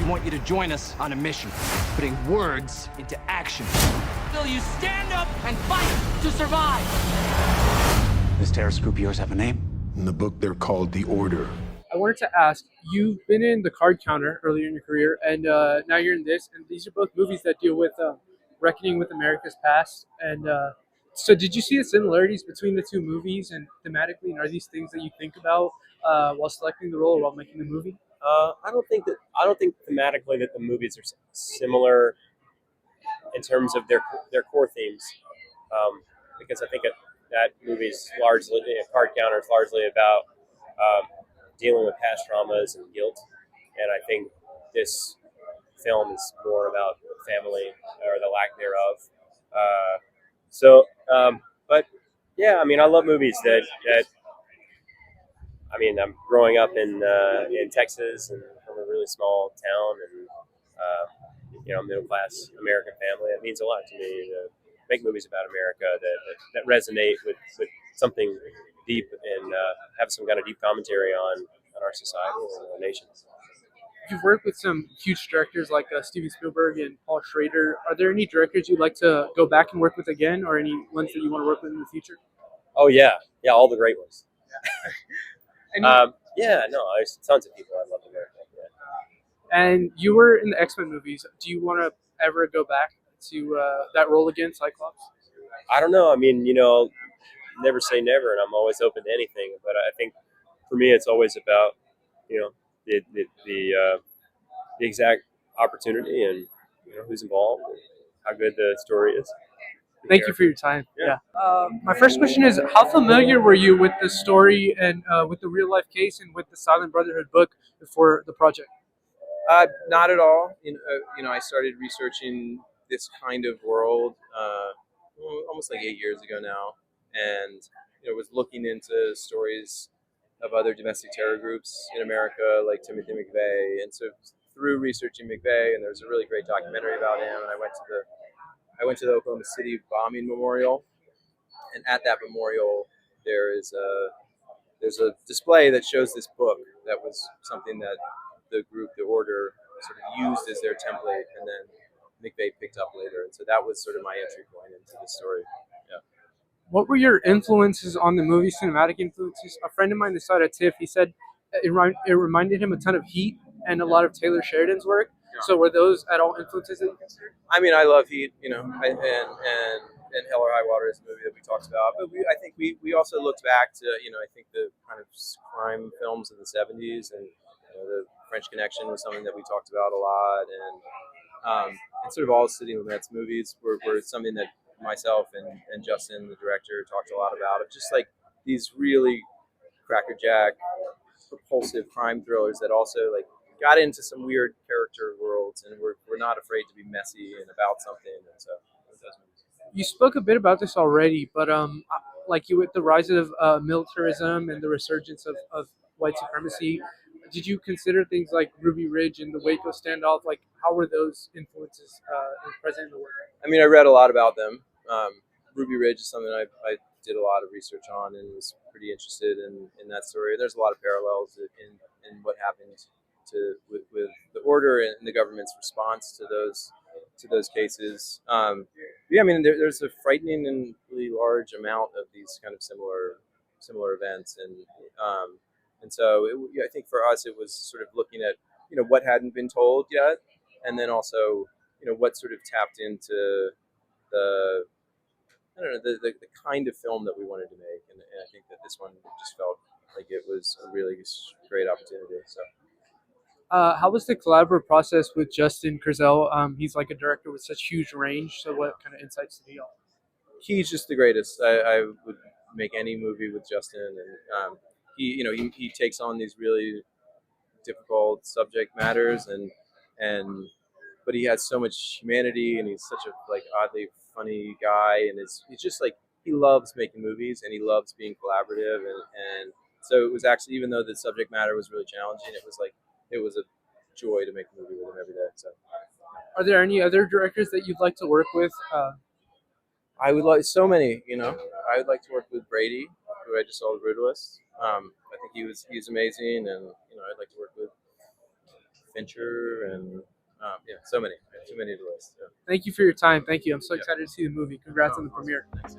We want you to join us on a mission, putting words into action. Will you stand up and fight to survive? Does terrorist group of yours have a name? In the book, they're called The Order. I wanted to ask, you've been in The Card Counter earlier in your career, and now you're in this, and these are both movies that deal with reckoning with America's past. And so did you see the similarities between the two movies and thematically, and are these things that you think about while selecting the role or while making the movie? I don't think thematically that the movies are similar in terms of their core themes, because I think that movie's largely Card Counter is largely about dealing with past traumas and guilt, and I think this film is more about family or the lack thereof. But yeah, I mean, I love movies that I mean, I'm growing up in Texas and from a really small town, and middle class American family. It means a lot to me to make movies about America that resonate with something deep and have some kind of deep commentary on our society and our nation. You've worked with some huge directors like Steven Spielberg and Paul Schrader. Are there any directors you'd like to go back and work with again, or any ones that you want to work with in the future? Oh yeah, all the great ones. There's tons of people I love to work with. Yeah. And you were in the X-Men movies. Do you want to ever go back to that role again, Cyclops? I don't know. I mean, never say never, and I'm always open to anything. But I think for me, it's always about the exact opportunity and who's involved, and how good the story is. Thank you for your time. Yeah. My first question is, how familiar were you with the story and with the real life case and with the Silent Brotherhood book before the project? Not at all. I started researching this kind of world almost like 8 years ago now, and was looking into stories of other domestic terror groups in America, like Timothy McVeigh. And so through researching McVeigh, and there's a really great documentary about him, and I went to the Oklahoma City bombing memorial, and at that memorial there's a display that shows this book that was something that the group, the Order, sort of used as their template, and then McVeigh picked up later. And so that was sort of my entry point into the story. Yeah. What were your influences on the movie, cinematic influences? A friend of mine decided at TIFF, he said it reminded him a ton of Heat and a lot of Tye Sheridan's work. Yeah. So were those at all influences that you considered? I mean, I love Heat, and Hell or High Water is a movie that we talked about. But I think we also looked back to, I think the kind of crime films of the 70s, and the French Connection was something that we talked about a lot, and sort of all City Limits movies were something that myself and Justin, the director, talked a lot about, of just like these really crackerjack, propulsive crime thrillers that also like got into some weird character worlds, and we're not afraid to be messy and about something. And so you spoke a bit about this already, but like you with the rise of militarism and the resurgence of white supremacy, did you consider things like Ruby Ridge and the Waco standoff? Like, how were those influences present in the work? I mean, I read a lot about them. Ruby Ridge is something I did a lot of research on and was pretty interested in that story. There's a lot of parallels in what happened with the Order and the government's response to those cases. I mean, there's a frighteningly large amount of these kind of similar events, and so I think for us it was sort of looking at what hadn't been told yet, and then also what sort of tapped into the kind of film that we wanted to make, and I think that this one just felt like it was a really great opportunity. So. How was the collaborative process with Justin Kurzel? He's like a director with such huge range. So what kind of insights did he offer? He's just the greatest. I would make any movie with Justin, and he takes on these really difficult subject matters, but he has so much humanity, and he's such a oddly funny guy, and he's just like, he loves making movies and he loves being collaborative, and so it was actually, even though the subject matter was really challenging, it was a joy to make a movie with him every day. So, are there any other directors that you'd like to work with? I would like so many. I would like to work with Brady, who I just saw, The Brutalist. I think he's amazing, and I'd like to work with Fincher, and yeah, so many, too many to list. Yeah. Thank you for your time. Thank you. I'm so excited to see the movie. Congrats on the premiere. Thanks.